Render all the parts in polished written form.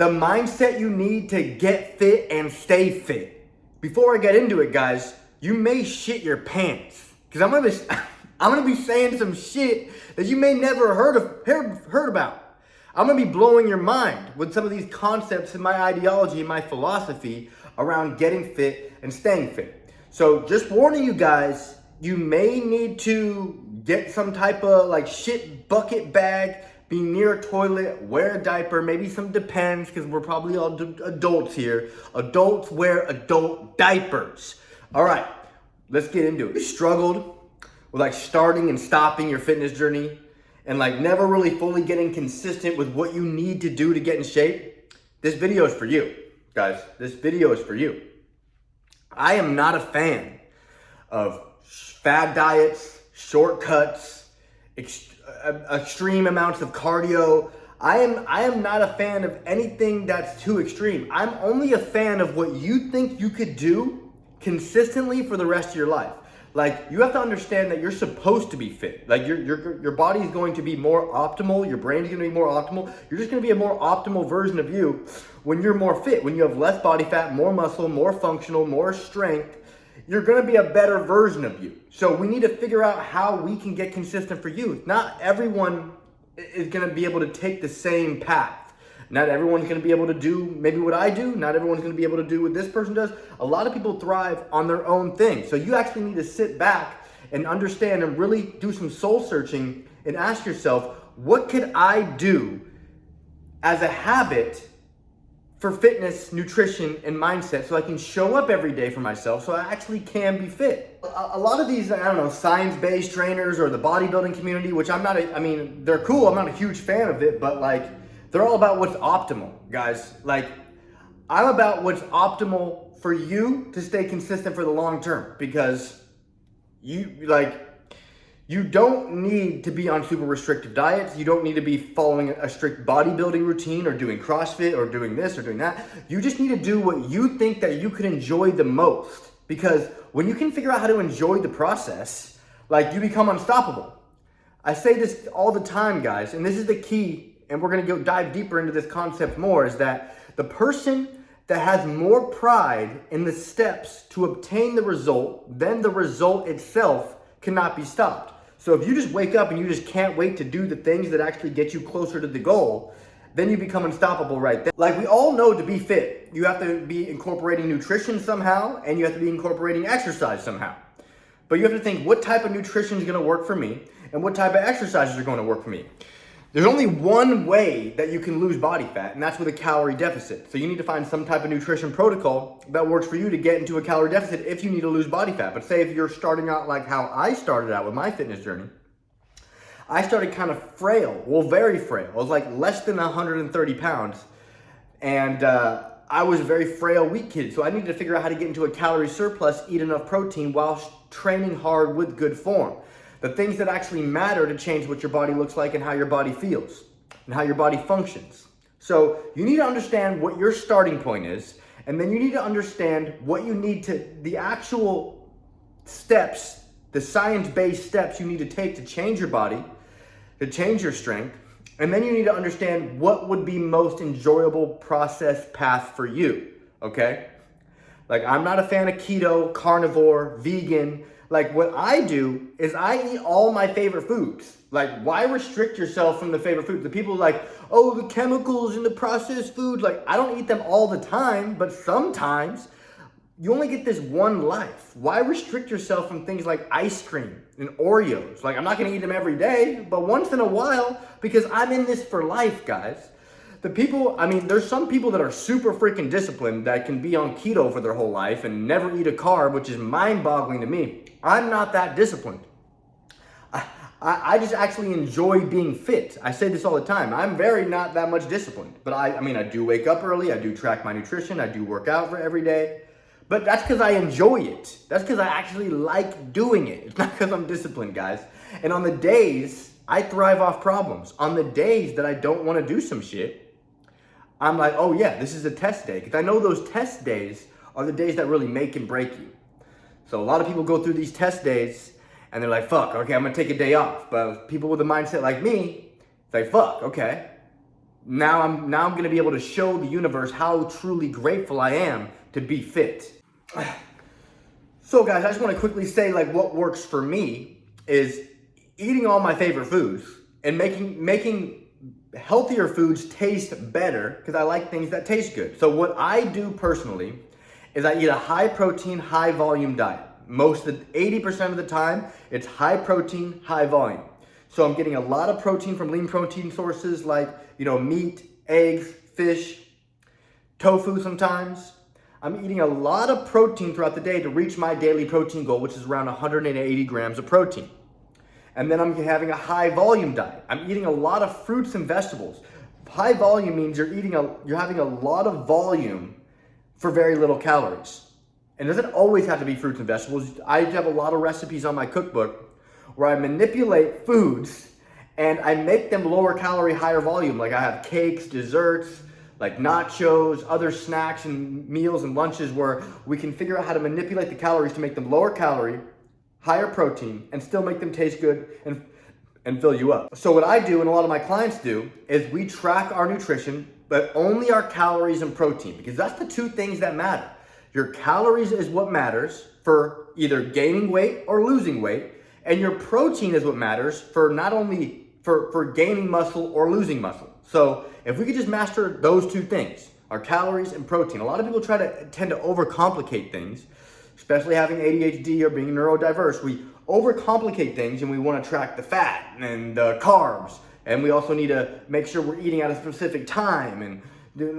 the mindset you need to get fit and stay fit. Before I get into it, guys, you may shit your pants because I'm gonna be saying some shit that you may never heard about. I'm gonna be blowing your mind with some of these concepts and my ideology and my philosophy around getting fit and staying fit. So just warning you guys, you may need to get some type of like shit bucket bag, be near a toilet, wear a diaper, maybe some Depends, because we're probably all adults here. Adults wear adult diapers. All right, let's get into it. You struggled with like starting and stopping your fitness journey and like never really fully getting consistent with what you need to do to get in shape? This video is for you, guys. This video is for you. I am not a fan of fad diets, shortcuts, extreme amounts of cardio. I am not a fan of anything that's too extreme. I'm only a fan of what you think you could do consistently for the rest of your life. Like, you have to understand that you're supposed to be fit. Like, your body is going to be more optimal. Your brain is going to be more optimal. You're just going to be a more optimal version of you when you're more fit. When you have less body fat, more muscle, more functional, more strength, you're going to be a better version of you. So we need to figure out how we can get consistent for you. Not everyone is going to be able to take the same path. Not everyone's going to be able to do maybe what I do. Not everyone's going to be able to do what this person does. A lot of people thrive on their own thing. So you actually need to sit back and understand and really do some soul searching and ask yourself, what could I do as a habit for fitness, nutrition, and mindset so I can show up every day for myself so I actually can be fit? A lot of these, I don't know, science-based trainers or the bodybuilding community, which they're cool. I'm not a huge fan of it, but like, they're all about what's optimal, guys. Like, I'm about what's optimal for you to stay consistent for the long term, because you don't need to be on super restrictive diets. You don't need to be following a strict bodybuilding routine or doing CrossFit or doing this or doing that. You just need to do what you think that you can enjoy the most, because when you can figure out how to enjoy the process, like, you become unstoppable. I say this all the time, guys, and this is the key. And we're going to dive deeper into this concept more, is that the person that has more pride in the steps to obtain the result than the result itself cannot be stopped. So if you just wake up and you just can't wait to do the things that actually get you closer to the goal, then you become unstoppable right there. Like, we all know, to be fit, you have to be incorporating nutrition somehow, and you have to be incorporating exercise somehow. But you have to think, what type of nutrition is going to work for me, and what type of exercises are going to work for me? There's only one way that you can lose body fat, and that's with a calorie deficit. So you need to find some type of nutrition protocol that works for you to get into a calorie deficit if you need to lose body fat. But say if you're starting out like how I started out with my fitness journey, I started kind of frail, well, very frail. I was like less than 130 pounds, and I was a very frail, weak kid. So I needed to figure out how to get into a calorie surplus, eat enough protein while training hard with good form. The things that actually matter to change what your body looks like and how your body feels and how your body functions. So you need to understand what your starting point is, and then you need to understand what you need to, the actual steps, the science-based steps you need to take to change your body, to change your strength, and then you need to understand what would be most enjoyable process path for you, okay? Like, I'm not a fan of keto, carnivore, vegan. Like, what I do is I eat all my favorite foods. Like, why restrict yourself from the favorite foods? The people are like, oh, the chemicals in the processed food. Like, I don't eat them all the time, but sometimes you only get this one life. Why restrict yourself from things like ice cream and Oreos? Like, I'm not gonna eat them every day, but once in a while, because I'm in this for life, guys. There's some people that are super freaking disciplined that can be on keto for their whole life and never eat a carb, which is mind-boggling to me. I'm not that disciplined. I just actually enjoy being fit. I say this all the time. I'm very not that much disciplined. But I do wake up early. I do track my nutrition. I do work out for every day. But that's because I enjoy it. That's because I actually like doing it. It's not because I'm disciplined, guys. And on the days, I thrive off problems. On the days that I don't want to do some shit, I'm like, oh yeah, this is a test day. Because I know those test days are the days that really make and break you. So a lot of people go through these test days and they're like, fuck, okay, I'm gonna take a day off. But people with a mindset like me, it's like, fuck, okay, now I'm gonna be able to show the universe how truly grateful I am to be fit. So guys, I just want to quickly say like what works for me is eating all my favorite foods and making healthier foods taste better because I like things that taste good. So what I do personally is I eat a high protein, high volume diet. 80% of the time, it's high protein, high volume. So I'm getting a lot of protein from lean protein sources like, meat, eggs, fish, tofu sometimes. I'm eating a lot of protein throughout the day to reach my daily protein goal, which is around 180 grams of protein. And then I'm having a high volume diet. I'm eating a lot of fruits and vegetables. High volume means you're having a lot of volume for very little calories. And it doesn't always have to be fruits and vegetables. I have a lot of recipes on my cookbook where I manipulate foods and I make them lower calorie, higher volume. Like I have cakes, desserts, like nachos, other snacks and meals and lunches where we can figure out how to manipulate the calories to make them lower calorie, higher protein, and still make them taste good and fill you up. So what I do and a lot of my clients do is we track our nutrition, but only our calories and protein, because that's the two things that matter. Your calories is what matters for either gaining weight or losing weight, and your protein is what matters for not only for gaining muscle or losing muscle. So if we could just master those two things, our calories and protein. A lot of people tend to overcomplicate things, especially having ADHD or being neurodiverse. We overcomplicate things and we want to track the fat and the carbs. And we also need to make sure we're eating at a specific time and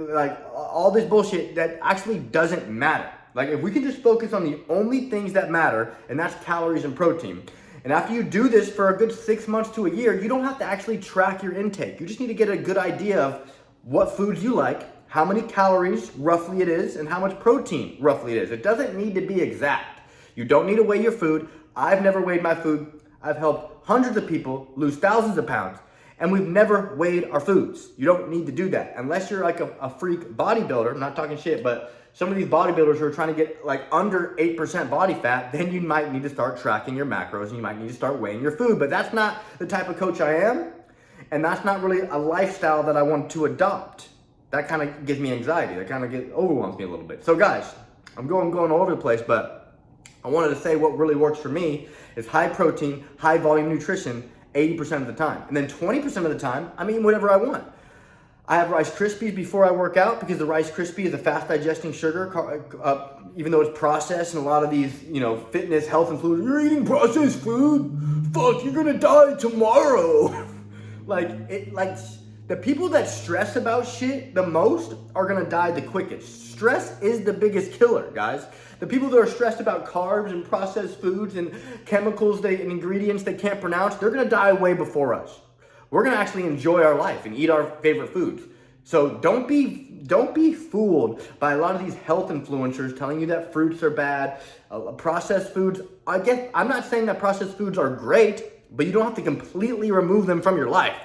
like all this bullshit that actually doesn't matter. Like if we can just focus on the only things that matter, and that's calories and protein. And after you do this for a good 6 months to a year, you don't have to actually track your intake. You just need to get a good idea of what foods you like, how many calories roughly it is, and how much protein roughly it is. It doesn't need to be exact. You don't need to weigh your food. I've never weighed my food. I've helped hundreds of people lose thousands of pounds, and we've never weighed our foods. You don't need to do that. Unless you're like a freak bodybuilder, I'm not talking shit, but some of these bodybuilders who are trying to get like under 8% body fat, then you might need to start tracking your macros and you might need to start weighing your food. But that's not the type of coach I am, and that's not really a lifestyle that I want to adopt. That kind of gives me anxiety. That kind of overwhelms me a little bit. So guys, I'm going all over the place, but I wanted to say what really works for me is high protein, high volume nutrition 80% of the time. And then 20% of the time, I'm eating whatever I want. I have Rice Krispies before I work out because the Rice Krispie is a fast digesting sugar, even though it's processed, and a lot of these, fitness, health influencers, you're eating processed food? Fuck, you're gonna die tomorrow. The people that stress about shit the most are gonna die the quickest. Stress is the biggest killer, guys. The people that are stressed about carbs and processed foods and chemicals and ingredients they can't pronounce, they're gonna die way before us. We're gonna actually enjoy our life and eat our favorite foods. So don't be fooled by a lot of these health influencers telling you that fruits are bad, processed foods. I'm not saying that processed foods are great, but you don't have to completely remove them from your life.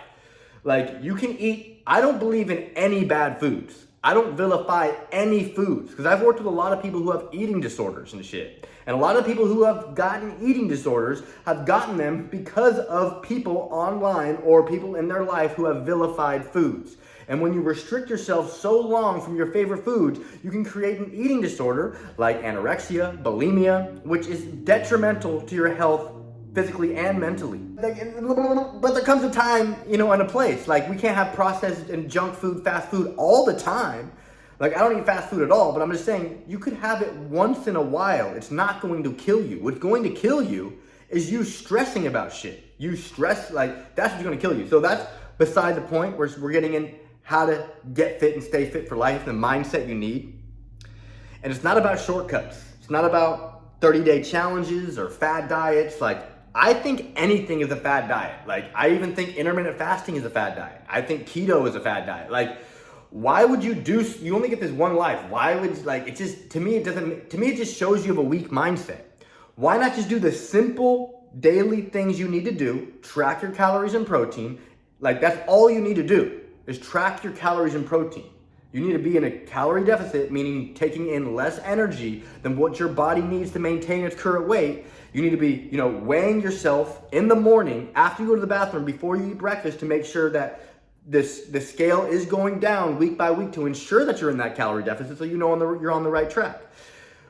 Like you can eat, I don't believe in any bad foods. I don't vilify any foods because I've worked with a lot of people who have eating disorders and shit. And a lot of people who have gotten eating disorders have gotten them because of people online or people in their life who have vilified foods. And when you restrict yourself so long from your favorite foods, you can create an eating disorder like anorexia, bulimia, which is detrimental to your health physically and mentally. But there comes a time, and a place. Like we can't have processed and junk food, fast food all the time. Like I don't eat fast food at all, but I'm just saying you could have it once in a while. It's not going to kill you. What's going to kill you is you stressing about shit. You stress, that's what's going to kill you. So that's beside the point. We're getting in how to get fit and stay fit for life, the mindset you need. And it's not about shortcuts. It's not about 30-day challenges or fad diets. I think anything is a fad diet. I even think intermittent fasting is a fad diet. I think keto is a fad diet. Why would you only get this one life. Why would, to me, it just shows you have a weak mindset. Why not just do the simple daily things you need to do, track your calories and protein. That's all you need to do is track your calories and protein. You need to be in a calorie deficit, meaning taking in less energy than what your body needs to maintain its current weight. You need to be, weighing yourself in the morning after you go to the bathroom before you eat breakfast to make sure that the scale is going down week by week to ensure that you're in that calorie deficit so you know you're on the right track.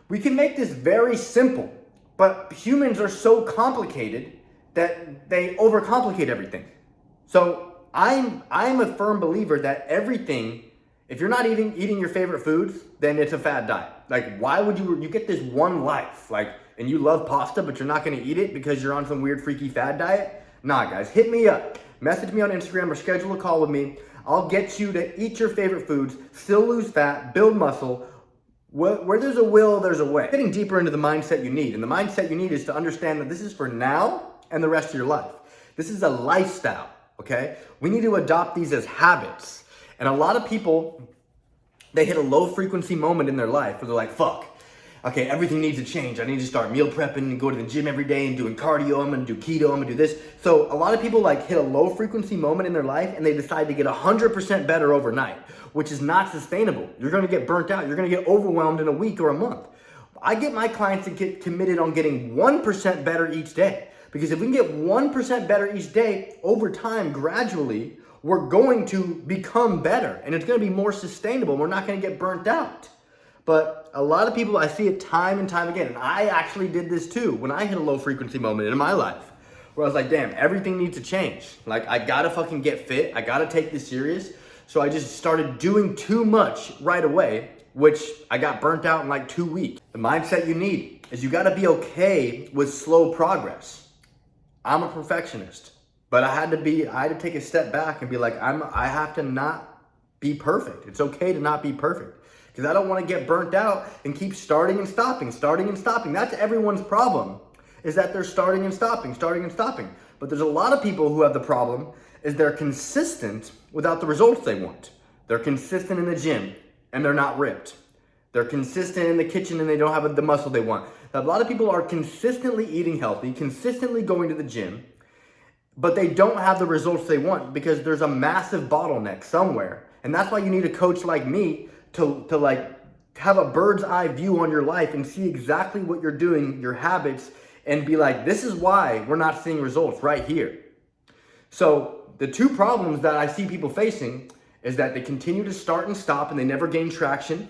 We can make this very simple, but humans are so complicated that they overcomplicate everything. So I'm a firm believer that everything, if you're not eating your favorite foods, then it's a fad diet. Like, why would you get this one life, like, and you love pasta, but you're not gonna eat it because you're on some weird freaky fad diet? Nah, guys, hit me up. Message me on Instagram or schedule a call with me. I'll get you to eat your favorite foods, still lose fat, build muscle. Where there's a will, there's a way. Getting deeper into the mindset you need. And the mindset you need is to understand that this is for now and the rest of your life. This is a lifestyle, okay? We need to adopt these as habits. And a lot of people, they hit a low frequency moment in their life where they're like, fuck. Okay, everything needs to change. I need to start meal prepping and go to the gym every day and doing cardio. I'm gonna do keto, I'm gonna do this. So a lot of people like hit a low frequency moment in their life and they decide to get 100% better overnight, which is not sustainable. You're gonna get burnt out. You're gonna get overwhelmed in a week or a month. I get my clients to get committed on getting 1% better each day. Because if we can get 1% better each day, over time, gradually, we're going to become better and it's gonna be more sustainable. We're not gonna get burnt out. But a lot of people, I see it time and time again. And I actually did this too when I hit a low frequency moment in my life where I was like, damn, everything needs to change. Like, I gotta fucking get fit. I gotta take this serious. So I just started doing too much right away, which I got burnt out in like 2 weeks. The mindset you need is you gotta be okay with slow progress. I'm a perfectionist, but I had to take a step back and be like, I have to not be perfect. It's okay to not be perfect. Because I don't want to get burnt out and keep starting and stopping. That's everyone's problem, is that they're starting and stopping. But there's a lot of people who have the problem is they're consistent without the results they want. They're consistent in the gym and they're not ripped. They're consistent in the kitchen and they don't have the muscle they want. A lot of people are consistently eating healthy, consistently going to the gym, but they don't have the results they want because there's a massive bottleneck somewhere. And that's why you need a coach like me to like have a bird's eye view on your life and see exactly what you're doing, your habits, and be like, this is why we're not seeing results right here. So the two problems that I see people facing is that they continue to start and stop and they never gain traction.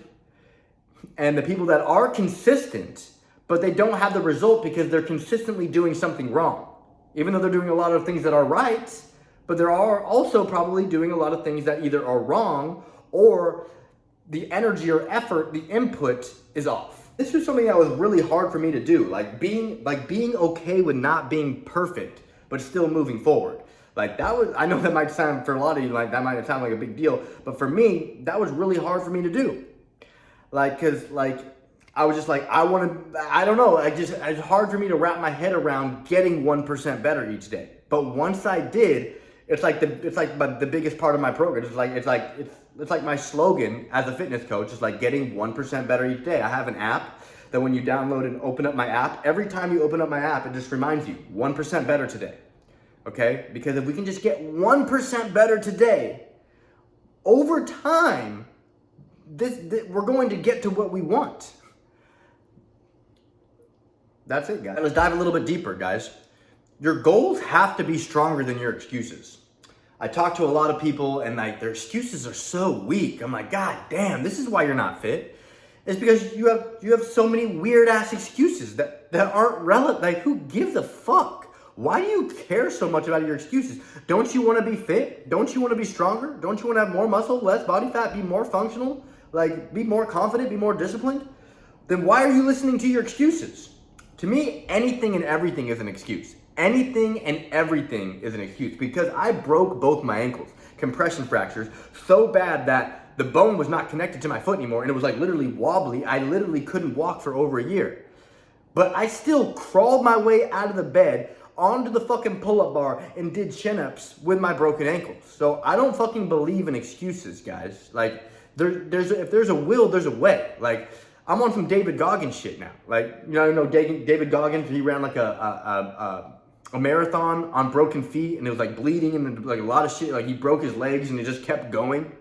And the people that are consistent, but they don't have the result because they're consistently doing something wrong. Even though they're doing a lot of things that are right, but they are also probably doing a lot of things that either are wrong or the energy or effort, the input is off. This was something that was really hard for me to do. Like being okay with not being perfect, but still moving forward. Like that was, I know that might sound for a lot of you, like that might sound like a big deal, but for me, that was really hard for me to do. Like, cause like, I was just like, I don't know. It's hard for me to wrap my head around getting 1% better each day. But once I did, it's like the biggest part of my program. It's like my slogan as a fitness coach is like getting 1% better each day. I have an app that when you download and open up my app, every time you open up my app, it just reminds you 1% better today. Okay? Because if we can just get 1% better today, over time, we're going to get to what we want. That's it, guys. Let's dive a little bit deeper, guys. Your goals have to be stronger than your excuses. I talk to a lot of people and like their excuses are so weak. I'm like, God damn, this is why you're not fit. It's because you have so many weird ass excuses that aren't relevant. Like, who gives a fuck? Why do you care so much about your excuses? Don't you want to be fit? Don't you want to be stronger? Don't you want to have more muscle, less body fat, be more functional? Like, be more confident, be more disciplined? Then why are you listening to your excuses? To me, anything and everything is an excuse. Anything and everything is an excuse because I broke both my ankles, compression fractures, so bad that the bone was not connected to my foot anymore and it was like literally wobbly. I literally couldn't walk for over a year. But I still crawled my way out of the bed onto the fucking pull-up bar and did chin-ups with my broken ankles. So I don't fucking believe in excuses, guys. Like, if there's a will, there's a way. Like, I'm on some David Goggins shit now. Like, you know David Goggins, he ran like a marathon on broken feet and it was like bleeding and like a lot of shit. Like he broke his legs and it just kept going.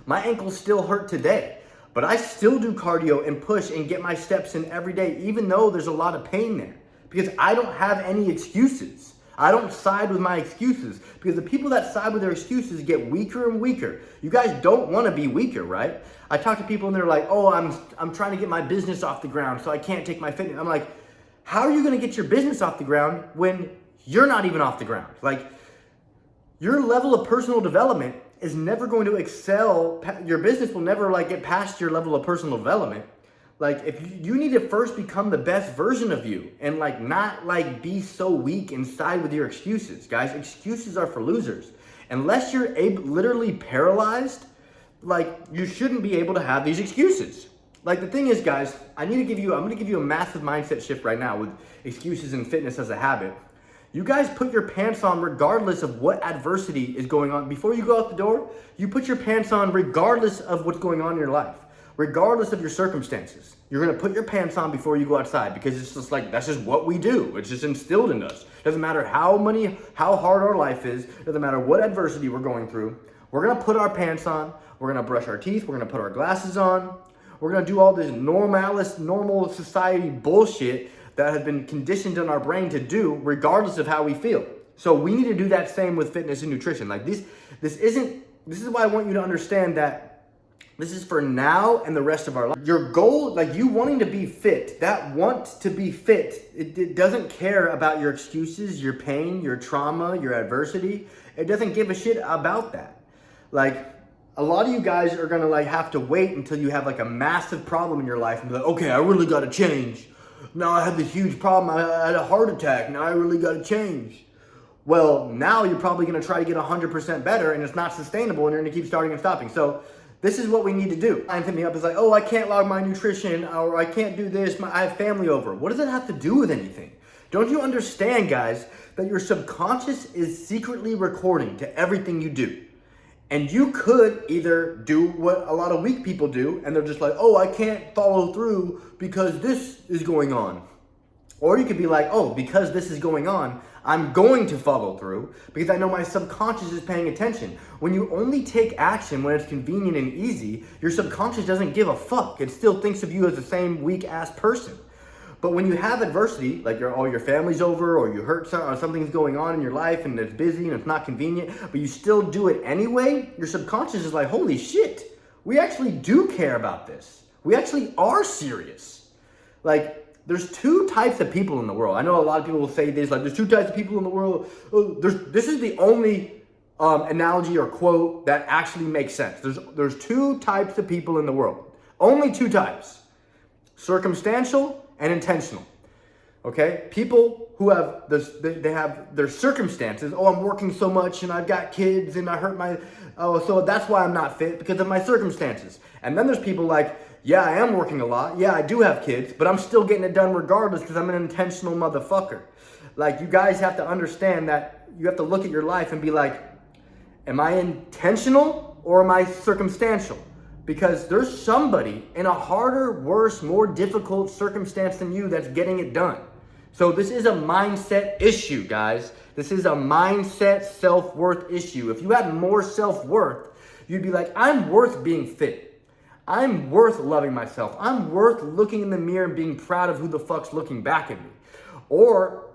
My ankles still hurt today, but I still do cardio and push and get my steps in every day, even though there's a lot of pain there because I don't have any excuses. I don't side with my excuses, because the people that side with their excuses get weaker and weaker. You guys don't want to be weaker, right? I talk to people and they're like, oh, I'm trying to get my business off the ground, so I can't take my fitness. I'm like, how are you going to get your business off the ground when you're not even off the ground? Like, your level of personal development is never going to excel. Your business will never like get past your level of personal development. Like, if you need to first become the best version of you and like not like be so weak inside with your excuses. Guys, excuses are for losers. Unless you're literally paralyzed, like, you shouldn't be able to have these excuses. Like, the thing is, guys, I'm going to give you a massive mindset shift right now with excuses and fitness as a habit. You guys put your pants on regardless of what adversity is going on. Before you go out the door, you put your pants on regardless of what's going on in your life, regardless of your circumstances. You're going to put your pants on before you go outside, because it's just like, that's just what we do. It's just instilled in us. Doesn't matter how hard our life is, doesn't matter what adversity we're going through. We're going to put our pants on. We're going to brush our teeth. We're going to put our glasses on. We're going to do all this normal society bullshit that has been conditioned in our brain to do regardless of how we feel. So we need to do that same with fitness and nutrition. Like, this is why I want you to understand that this is for now and the rest of our life. Your goal, like you wanting to be fit, that want to be fit, it doesn't care about your excuses, your pain, your trauma, your adversity. It doesn't give a shit about that. Like, a lot of you guys are gonna like have to wait until you have like a massive problem in your life and be like, okay, I really gotta change. Now I had this huge problem, I had a heart attack, now I really gotta change. Well, now you're probably gonna try to get 100% better, and it's not sustainable, and you're gonna keep starting and stopping. So this is what we need to do. I'm hit me up, it's like, oh, I can't log my nutrition, or I can't do this, I have family over. What does that have to do with anything? Don't you understand, guys, that your subconscious is secretly recording to everything you do? And you could either do what a lot of weak people do, and they're just like, oh, I can't follow through because this is going on. Or you could be like, oh, because this is going on, I'm going to follow through because I know my subconscious is paying attention. When you only take action when it's convenient and easy, your subconscious doesn't give a fuck. It still thinks of you as the same weak-ass person. But when you have adversity, like your family's over, or you hurt or something's going on in your life and it's busy and it's not convenient, but you still do it anyway, your subconscious is like, holy shit, we actually do care about this. We actually are serious. Like, there's two types of people in the world. I know a lot of people will say this, like, there's two types of people in the world. This is the only analogy or quote that actually makes sense. There's two types of people in the world. Only two types. Circumstantial and intentional. Okay? People who have this, they have their circumstances. Oh, I'm working so much and I've got kids and I hurt so that's why I'm not fit, because of my circumstances. And then there's people like, yeah, I am working a lot. Yeah, I do have kids, but I'm still getting it done regardless because I'm an intentional motherfucker. Like, you guys have to understand that you have to look at your life and be like, am I intentional or am I circumstantial? Because there's somebody in a harder, worse, more difficult circumstance than you that's getting it done. So this is a mindset issue, guys. This is a mindset self-worth issue. If you had more self-worth, you'd be like, I'm worth being fit. I'm worth loving myself. I'm worth looking in the mirror and being proud of who the fuck's looking back at me. Or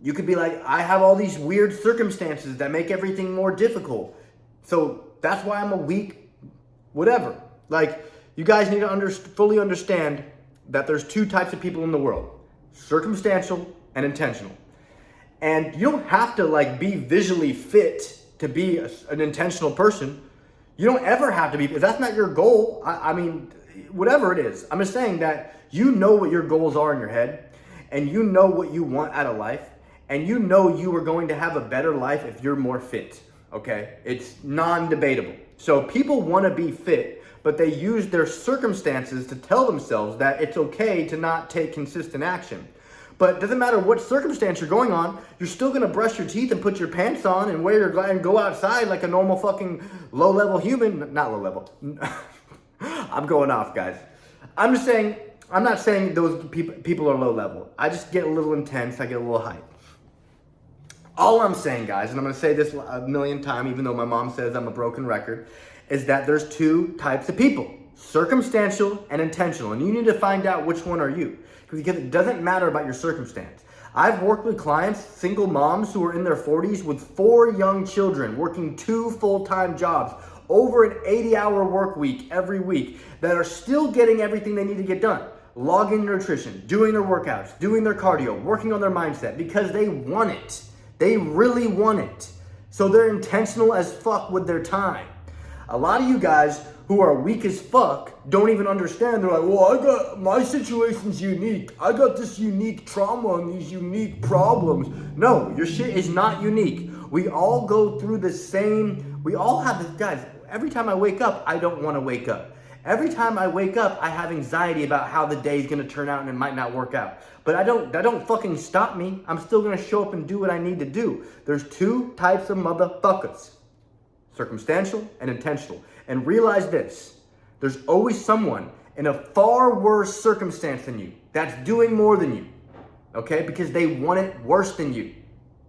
you could be like, I have all these weird circumstances that make everything more difficult. So that's why I'm a weak whatever. Like, you guys need to fully understand that there's two types of people in the world. Circumstantial and intentional. And you don't have to like be visually fit to be an intentional person. You don't ever have to be, if that's not your goal. I mean, whatever it is. I'm just saying that you know what your goals are in your head, and you know what you want out of life, and you know you are going to have a better life if you're more fit, okay? It's non-debatable. So people want to be fit, but they use their circumstances to tell themselves that it's okay to not take consistent action. But it doesn't matter what circumstance you're going on, you're still going to brush your teeth and put your pants on and wear your glasses and go outside like a normal fucking low-level human. Not low-level. I'm going off, guys. I'm just saying, I'm not saying those people are low-level. I just get a little intense. I get a little hype. All I'm saying, guys, and I'm going to say this a million times, even though my mom says I'm a broken record, is that there's two types of people. Circumstantial and intentional. And you need to find out which one are you. Because it doesn't matter about your circumstance. I've worked with clients, single moms who are in their 40s with 4 young children, working 2 full-time jobs, over an 80-hour work week every week, that are still getting everything they need to get done. Logging their nutrition, doing their workouts, doing their cardio, working on their mindset because they want it. They really want it. So they're intentional as fuck with their time. A lot of you guys who are weak as fuck don't even understand. They're like, well, my situation's unique. I got this unique trauma and these unique problems. No, your shit is not unique. We all go through the same, we all have this, guys, every time I wake up, I don't want to wake up. Every time I wake up, I have anxiety about how the day is going to turn out and it might not work out. But that don't fucking stop me. I'm still going to show up and do what I need to do. There's 2 types of motherfuckers. Circumstantial and intentional. And realize this, there's always someone in a far worse circumstance than you that's doing more than you, okay? Because they want it worse than you.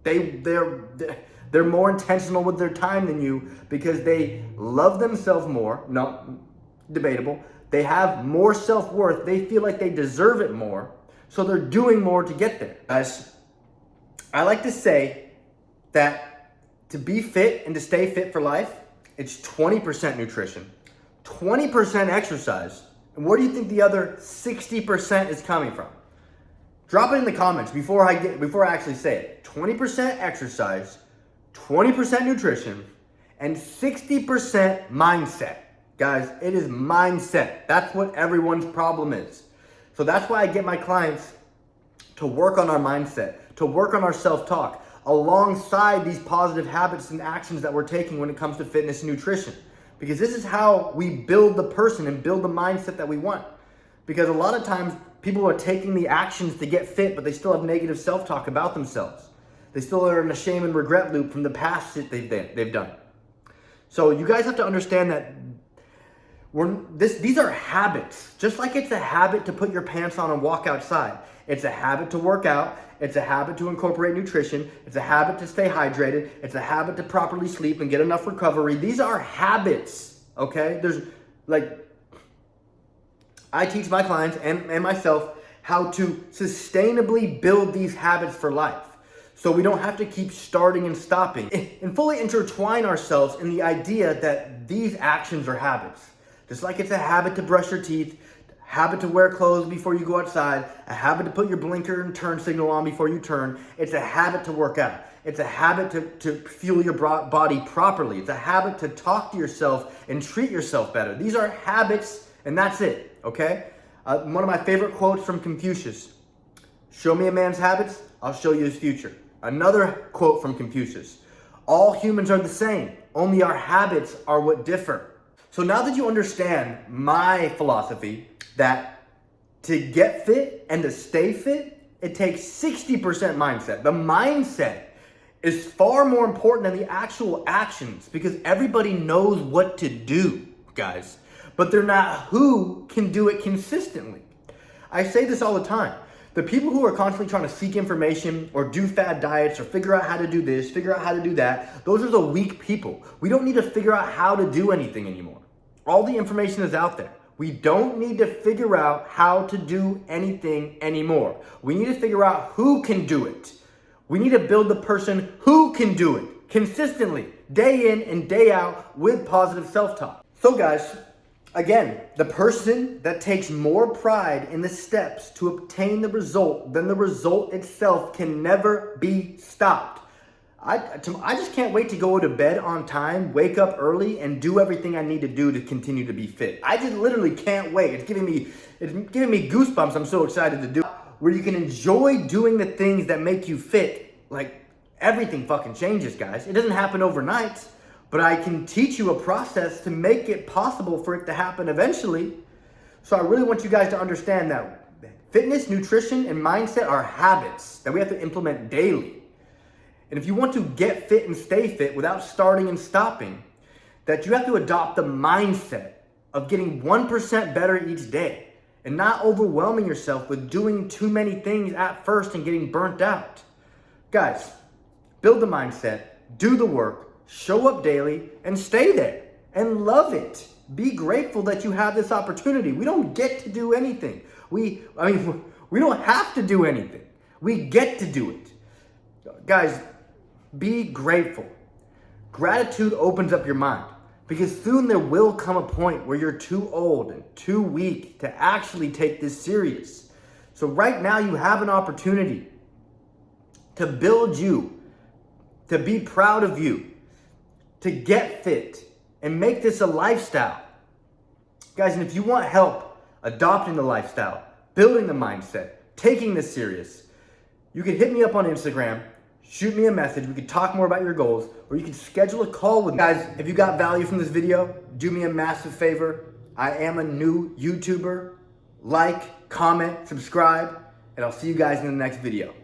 They're more intentional with their time than you because they love themselves more, not debatable. They have more self-worth. They feel like they deserve it more, so they're doing more to get there. Guys, I like to say that to be fit and to stay fit for life, it's 20% nutrition, 20% exercise. And where do you think the other 60% is coming from? Drop it in the comments before I actually say it. 20% exercise, 20% nutrition, and 60% mindset. Guys, it is mindset. That's what everyone's problem is. So that's why I get my clients to work on our mindset, to work on our self-talk, alongside these positive habits and actions that we're taking when it comes to fitness and nutrition. Because this is how we build the person and build the mindset that we want. Because a lot of times people are taking the actions to get fit, but they still have negative self-talk about themselves. They still are in a shame and regret loop from the past shit they've done. So you guys have to understand that these are habits. Just like it's a habit to put your pants on and walk outside. It's a habit to work out. It's a habit to incorporate nutrition. It's a habit to stay hydrated. It's a habit to properly sleep and get enough recovery. These are habits, okay? I teach my clients and myself how to sustainably build these habits for life. So we don't have to keep starting and stopping and fully intertwine ourselves in the idea that these actions are habits. Just like it's a habit to brush your teeth, habit to wear clothes before you go outside, a habit to put your blinker and turn signal on before you turn. It's a habit to work out. It's a habit to fuel your body properly. It's a habit to talk to yourself and treat yourself better. These are habits, and that's it, okay? One of my favorite quotes from Confucius: show me a man's habits, I'll show you his future. Another quote from Confucius: all humans are the same, only our habits are what differ. So now that you understand my philosophy that to get fit and to stay fit, it takes 60% mindset. The mindset is far more important than the actual actions because everybody knows what to do, guys, but they're not who can do it consistently. I say this all the time. The people who are constantly trying to seek information or do fad diets or figure out how to do this, figure out how to do that, those are the weak people. We don't need to figure out how to do anything anymore. All the information is out there. We don't need to figure out how to do anything anymore. We need to figure out who can do it. We need to build the person who can do it consistently, day in and day out with positive self-talk. So guys, again, the person that takes more pride in the steps to obtain the result than the result itself can never be stopped. I just can't wait to go to bed on time, wake up early, and do everything I need to do to continue to be fit. I just literally can't wait. It's giving me goosebumps. I'm so excited to do it. Where you can enjoy doing the things that make you fit. Like, everything fucking changes, guys. It doesn't happen overnight, but I can teach you a process to make it possible for it to happen eventually. So I really want you guys to understand that fitness, nutrition, and mindset are habits that we have to implement daily. And if you want to get fit and stay fit without starting and stopping, that you have to adopt the mindset of getting 1% better each day and not overwhelming yourself with doing too many things at first and getting burnt out. Guys, build the mindset, do the work, show up daily, and stay there and love it. Be grateful that you have this opportunity. We don't get to do anything. We don't have to do anything. We get to do it. Guys, be grateful. Gratitude opens up your mind, because soon there will come a point where you're too old and too weak to actually take this serious. So right now you have an opportunity to build you, to be proud of you, to get fit and make this a lifestyle. Guys, and if you want help adopting the lifestyle, building the mindset, taking this serious, you can hit me up on Instagram, shoot me a message, we can talk more about your goals, or you can schedule a call with me. Guys, if you got value from this video, do me a massive favor. I am a new YouTuber. Like, comment, subscribe, and I'll see you guys in the next video.